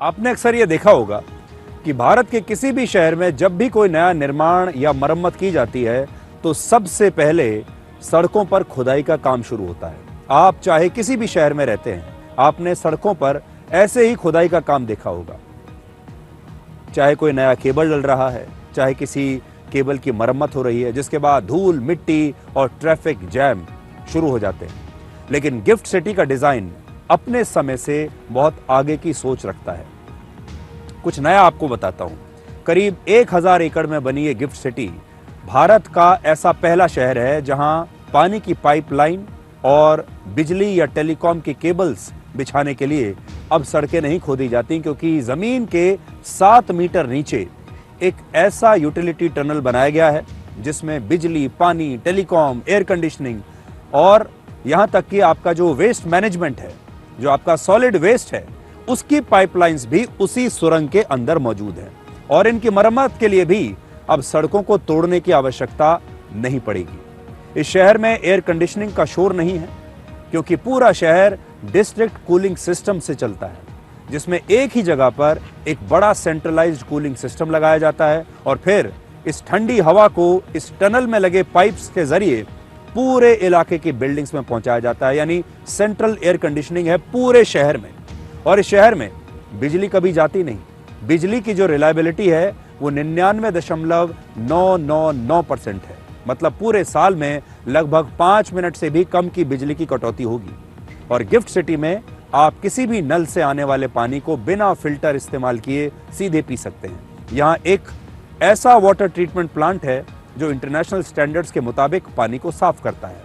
आपने अक्सर ये देखा होगा कि भारत के किसी भी शहर में जब भी कोई नया निर्माण या मरम्मत की जाती है तो सबसे पहले सड़कों पर खुदाई का काम शुरू होता है। आप चाहे किसी भी शहर में रहते हैं, आपने सड़कों पर ऐसे ही खुदाई का काम देखा होगा। चाहे कोई नया केबल डल रहा है, चाहे किसी केबल की मरम्मत हो रही है, जिसके बाद धूल, मिट्टी और ट्रैफिक जैम शुरू हो जाते हैं। लेकिन गिफ्ट सिटी का डिजाइन अपने समय से बहुत आगे की सोच रखता है। कुछ नया आपको बताता हूं। करीब 1000 एकड़ में बनी ये गिफ्ट सिटी भारत का ऐसा पहला शहर है जहां पानी की पाइपलाइन और बिजली या टेलीकॉम की केबल्स बिछाने के लिए अब सड़कें नहीं खोदी जाती, क्योंकि जमीन के 7 मीटर नीचे एक ऐसा यूटिलिटी टनल बनाया गया है जिसमें बिजली, पानी, टेलीकॉम, एयर कंडीशनिंग और यहां तक कि आपका जो वेस्ट मैनेजमेंट है, जो आपका सॉलिड वेस्ट है, उसकी पाइपलाइंस भी उसी सुरंग के अंदर मौजूद है। और इनकी मरम्मत के लिए भी अब सड़कों को तोड़ने की आवश्यकता नहीं पड़ेगी। इस शहर में एयर कंडीशनिंग का शोर नहीं है, क्योंकि पूरा शहर डिस्ट्रिक्ट कूलिंग सिस्टम से चलता है, जिसमें एक ही जगह पर एक बड़ा सेंट्रलाइज्ड कूलिंग सिस्टम लगाया जाता है और फिर इस ठंडी हवा को इस टनल में लगे पाइप्स के जरिए पूरे इलाके की बिल्डिंग्स में पहुंचाया जाता है। यानी सेंट्रल एयर कंडीशनिंग है पूरे शहर में। और इस शहर में बिजली कभी जाती नहीं। बिजली की जो रिलायबिलिटी है वो 99.999% है। मतलब पूरे साल में लगभग 5 मिनट से भी कम की बिजली की कटौती होगी। और गिफ्ट सिटी में आप किसी भी नल से आने वाले पानी को बिना फिल्टर इस्तेमाल किए सीधे पी सकते हैं। यहाँ एक ऐसा वाटर ट्रीटमेंट प्लांट है जो इंटरनेशनल स्टैंडर्ड्स के मुताबिक पानी को साफ करता है।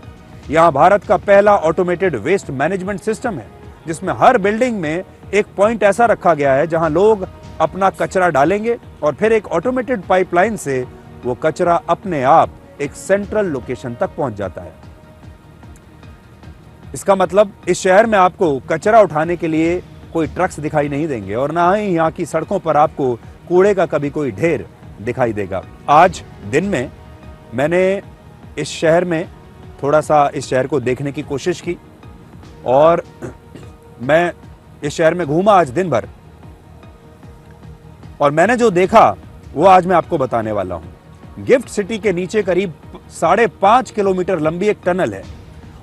यहाँ भारत का पहला ऑटोमेटेड वेस्ट मैनेजमेंट सिस्टम है, जिसमें हर बिल्डिंग में एक पॉइंट ऐसा रखा गया है जहां लोग अपना कचरा डालेंगे और फिर एक ऑटोमेटेड पाइपलाइन से वो कचरा अपने आप एक सेंट्रल लोकेशन तक पहुंच जाता है। इसका मतलब इस शहर में आपको कचरा उठाने के लिए कोई ट्रक्स दिखाई नहीं देंगे और ना ही यहाँ की सड़कों पर आपको कूड़े का कभी कोई ढेर दिखाई देगा। आज दिन में मैंने इस शहर में थोड़ा सा इस शहर को देखने की कोशिश की और मैं इस शहर में घूमा आज दिन भर, और मैंने जो देखा वो आज मैं आपको बताने वाला हूं। गिफ्ट सिटी के नीचे करीब 5.5 किलोमीटर लंबी एक टनल है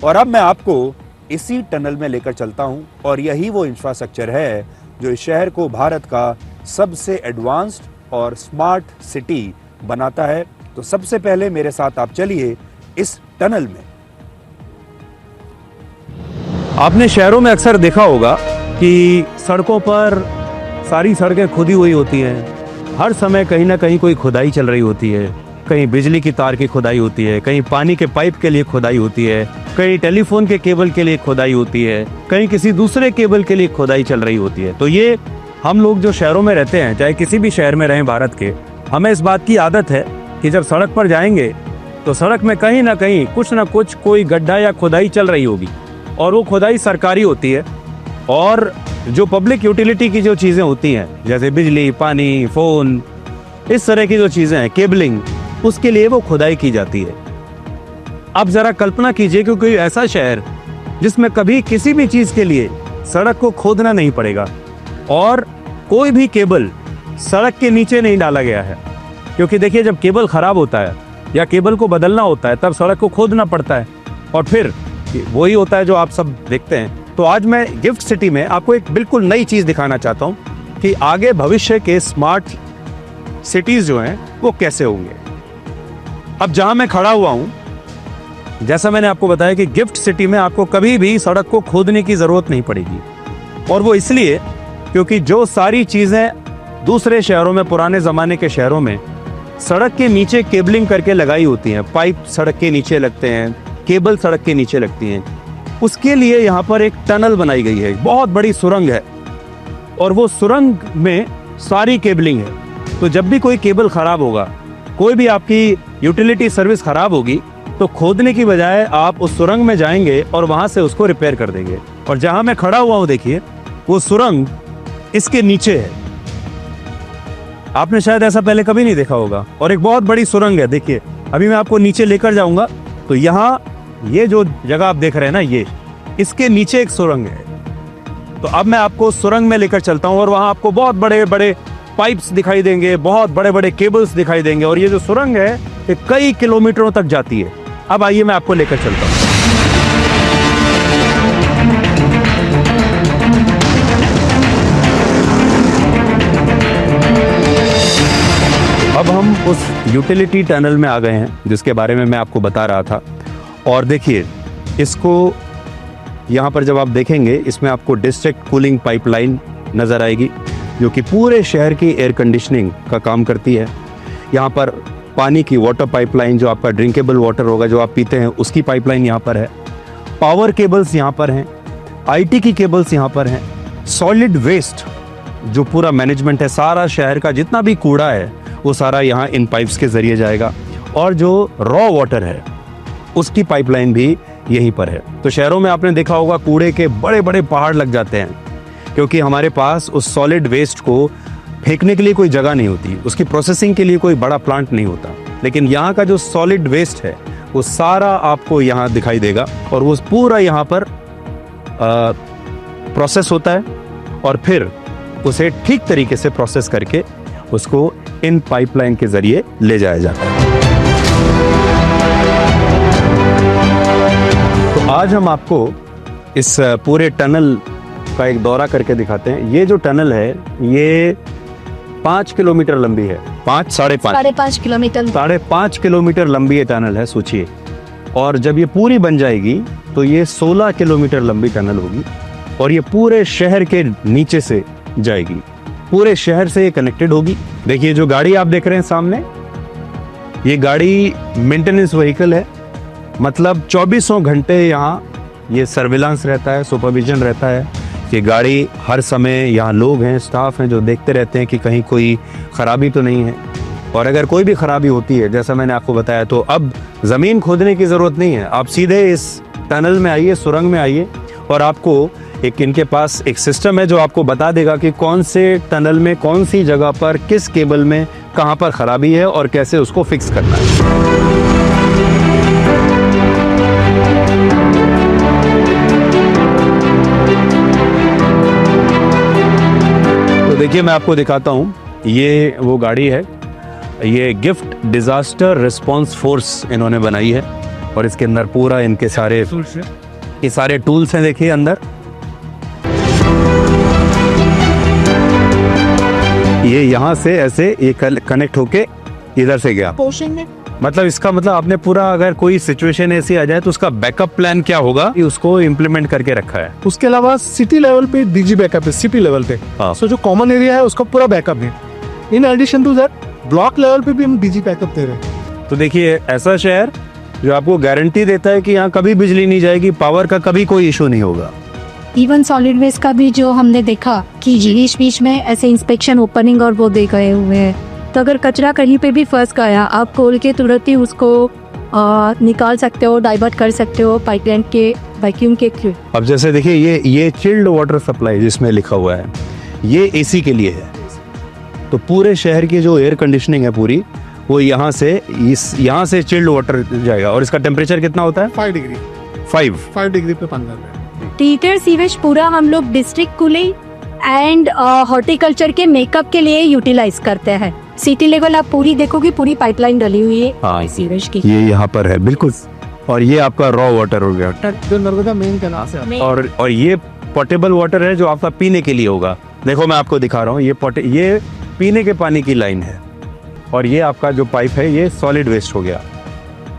और अब मैं आपको इसी टनल में लेकर चलता हूं। और यही वो इंफ्रास्ट्रक्चर है जो इस शहर को भारत का सबसे एडवांस्ड और स्मार्ट सिटी बनाता है। तो सबसे पहले मेरे साथ आप चलिए इस टनल में। आपने शहरों में अक्सर देखा होगा कि सड़कों पर सारी सड़कें खुदी हुई होती हैं। हर समय कहीं ना कहीं कोई खुदाई चल रही होती है। कहीं बिजली की तार की खुदाई होती है, कहीं पानी के पाइप के लिए खुदाई होती है, कहीं टेलीफोन के केबल के लिए खुदाई होती है, कहीं किसी दूसरे केबल के लिए खुदाई चल रही होती है। तो ये हम लोग जो शहरों में रहते हैं, चाहे किसी भी शहर में रहें भारत के, हमें इस बात की आदत है कि जब सड़क पर जाएंगे तो सड़क में कहीं ना कहीं कुछ ना कुछ कोई गड्ढा या खुदाई चल रही होगी और वो खुदाई सरकारी होती है। और जो पब्लिक यूटिलिटी की जो चीज़ें होती हैं, जैसे बिजली, पानी, फ़ोन, इस तरह की जो चीज़ें हैं, केबलिंग, उसके लिए वो खुदाई की जाती है। अब ज़रा कल्पना कीजिए कि कोई ऐसा शहर जिसमें कभी किसी भी चीज़ के लिए सड़क को खोदना नहीं पड़ेगा और कोई भी केबल सड़क के नीचे नहीं डाला गया है। क्योंकि देखिए, जब केबल ख़राब होता है या केबल को बदलना होता है तब सड़क को खोदना पड़ता है और फिर वही होता है जो आप सब देखते हैं। तो आज मैं गिफ्ट सिटी में आपको एक बिल्कुल नई चीज़ दिखाना चाहता हूँ कि आगे भविष्य के स्मार्ट सिटीज़ जो हैं वो कैसे होंगे। अब जहाँ मैं खड़ा हुआ हूँ, जैसा मैंने आपको बताया कि गिफ्ट सिटी में आपको कभी भी सड़क को खोदने की ज़रूरत नहीं पड़ेगी। और वो इसलिए क्योंकि जो सारी चीज़ें दूसरे शहरों में, पुराने ज़माने के शहरों में सड़क के नीचे केबलिंग करके लगाई होती हैं, पाइप सड़क के नीचे लगते हैं, केबल सड़क के नीचे लगती हैं, उसके लिए यहाँ पर एक टनल बनाई गई है। बहुत बड़ी सुरंग है और वो सुरंग में सारी केबलिंग है। तो जब भी कोई केबल खराब होगा, कोई भी आपकी यूटिलिटी सर्विस खराब होगी, तो खोदने की बजाय आप उस सुरंग में जाएंगे और वहां से उसको रिपेयर कर देंगे। और जहां मैं खड़ा हुआ हूं, देखिए, वो सुरंग इसके नीचे है। आपने शायद ऐसा पहले कभी नहीं देखा होगा। और एक बहुत बड़ी सुरंग है। देखिए, अभी मैं आपको नीचे लेकर जाऊंगा तो यहाँ ये जो जगह आप देख रहे हैं ना, ये इसके नीचे एक सुरंग है। तो अब मैं आपको सुरंग में लेकर चलता हूँ और वहाँ आपको बहुत बड़े बड़े पाइप्स दिखाई देंगे, बहुत बड़े बड़े केबल्स दिखाई देंगे और ये जो सुरंग है ये कई किलोमीटरों तक जाती है। अब आइए मैं आपको लेकर चलता हूँ। अब हम उस यूटिलिटी टनल में आ गए हैं जिसके बारे में मैं आपको बता रहा था। और देखिए इसको, यहाँ पर जब आप देखेंगे इसमें आपको डिस्ट्रिक्ट कूलिंग पाइपलाइन नज़र आएगी जो कि पूरे शहर की एयर कंडीशनिंग का काम करती है। यहाँ पर पानी की वाटर पाइपलाइन, जो आपका ड्रिंकेबल वाटर होगा जो आप पीते हैं, उसकी पाइपलाइन यहाँ पर है। पावर केबल्स यहाँ पर हैं, आईटी की केबल्स यहाँ पर हैं। सॉलिड वेस्ट जो पूरा मैनेजमेंट है, सारा शहर का जितना भी कूड़ा है वो सारा यहाँ इन पाइप्स के ज़रिए जाएगा। और जो रॉ वाटर है उसकी पाइपलाइन भी यहीं पर है। तो शहरों में आपने देखा होगा कूड़े के बड़े बड़े पहाड़ लग जाते हैं क्योंकि हमारे पास उस सॉलिड वेस्ट को फेंकने के लिए कोई जगह नहीं होती, उसकी प्रोसेसिंग के लिए कोई बड़ा प्लांट नहीं होता। लेकिन यहाँ का जो सॉलिड वेस्ट है वो सारा आपको यहाँ दिखाई देगा और वो पूरा यहाँ पर प्रोसेस होता है और फिर उसे ठीक तरीके से प्रोसेस करके उसको इन पाइपलाइन के ज़रिए ले जाया जाता है। तो आज हम आपको इस पूरे टनल का एक दौरा करके दिखाते हैं। ये जो टनल है ये 5 किलोमीटर लंबी है। 5.5 किलोमीटर 5.5 किलोमीटर लंबी ये टनल है, सोचिए। और जब ये पूरी बन जाएगी तो ये 16 किलोमीटर लंबी टनल होगी और ये पूरे शहर के नीचे से जाएगी, पूरे शहर से ये कनेक्टेड होगी। देखिए जो गाड़ी आप देख रहे हैं सामने, ये गाड़ी मेंटेनेंस व्हीकल है, मतलब 24 घंटे यहाँ ये सर्विलांस रहता है, सुपरविजन रहता है। ये गाड़ी हर समय, यहाँ लोग हैं, स्टाफ हैं जो देखते रहते हैं कि कहीं कोई ख़राबी तो नहीं है। और अगर कोई भी ख़राबी होती है, जैसा मैंने आपको बताया, तो अब ज़मीन खोदने की ज़रूरत नहीं है। आप सीधे इस टनल में आइए, सुरंग में आइए और आपको इनके पास एक सिस्टम है जो आपको बता देगा कि कौन से टनल में, कौन सी जगह पर, किस केबल में कहाँ पर ख़राबी है और कैसे उसको फिक्स करना है। तो देखिए मैं आपको दिखाता हूँ, ये वो गाड़ी है, ये गिफ्ट डिजास्टर रिस्पांस फोर्स इन्होंने बनाई है और इसके अंदर पूरा इनके सारे टूल्स हैं। देखिए अंदर ये यहाँ से ऐसे ये कनेक्ट होके इधर से गया। मतलब इसका मतलब आपने पूरा, अगर कोई सिचुएशन ऐसी आ जाए तो उसका बैकअप प्लान क्या होगा, उसको इम्प्लीमेंट करके रखा है। उसके अलावा सिटी लेवल पे डीजी बैकअप है, सिटी लेवल पे। सो जो कॉमन एरिया है उसका पूरा बैकअप है। In addition to that block level पे भी हम डीजी बैकअप दे रहे हैं। तो देखिए ऐसा शहर जो आपको गारंटी देता है कि यहाँ कभी बिजली नहीं जाएगी, पावर का कभी कोई इशू नहीं होगा। इवन सॉलिड वेस्ट का भी जो हमने देखा कि बीच बीच में ऐसे इंस्पेक्शन ओपनिंग और वो दे गए हुए हैं, तो अगर कचरा कहीं पे भी फंस गया, आप खोल के तुरंत ही उसको निकाल सकते हो, डाइवर्ट कर सकते हो पाइपलाइन के वैक्यूम के थ्रू। अब जैसे देखिए ये चिल्ड वाटर सप्लाई जिसमें लिखा हुआ है, ये एसी के लिए है। तो पूरे शहर की जो एयर कंडीशनिंग है पूरी, वो यहाँ से चिल्ड वाटर जाएगा। और इसका टेम्परेचर कितना होता है? 5 डिग्री 5 डिग्री पे बन जाता है। ट्रीटेड सीवेज पूरा हम लोग डिस्ट्रिक्ट कूलिंग एंड हॉर्टिकल्चर के मेकअप के लिए यूटिलाइज करते हैं। सिटी लेवल आप पूरी देखोगे, पूरी पाइपलाइन डली हुई है। हाँ, सीवेज की ये यहाँ पर है बिल्कुल। और ये आपका रॉ वाटर हो गया जो नर्मदा मेन कैनाल से आता है। और ये पोर्टेबल वाटर है जो आपका पीने के लिए होगा। देखो मैं आपको दिखा रहा हूँ, ये पीने के पानी की लाइन है और ये आपका जो पाइप है ये सॉलिड वेस्ट हो गया।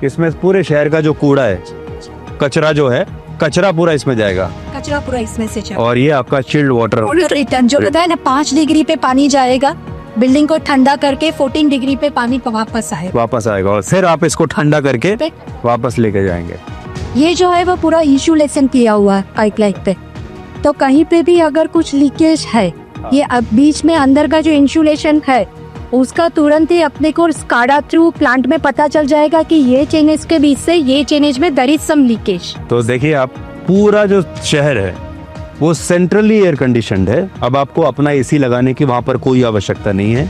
इसमें पूरे शहर का जो कूड़ा है, कचरा जो है, कचरा पूरा इसमें जाएगा। कचरा पूरा इसमें से जाएगा। और ये आपका चिल्ड वाटर रिटर्न जो होता है ना, 5 डिग्री पे पानी जाएगा, बिल्डिंग को ठंडा करके 14 डिग्री पे पानी वापस आएगा और फिर आप इसको ठंडा करके वापस लेके जाएंगे। ये जो है वो पूरा इंसुलेशन किया हुआ है पाइपलाइन पे, तो कहीं पे भी अगर कुछ लीकेज है, ये अब बीच में अंदर का जो इंसुलेशन है उसका तुरंत ही अपने को स्काडा थ्रू प्लांट में पता चल जाएगा कि ये चेनेज के बीच से ये चेनेज में देयर इज सम लीकेज। तो देखिए आप पूरा जो शहर है वो सेंट्रली एयर कंडीशनड है। अब आपको अपना एसी लगाने की वहाँ पर कोई आवश्यकता नहीं है।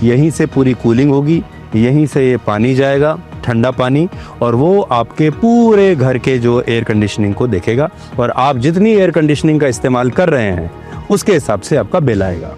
यहीं से पूरी कूलिंग होगी, यहीं से ये पानी जाएगा ठंडा पानी, और वो आपके पूरे घर के जो एयर कंडीशनिंग को देखेगा और आप जितनी एयर कंडीशनिंग का इस्तेमाल कर रहे हैं उसके हिसाब से आपका बिल आएगा।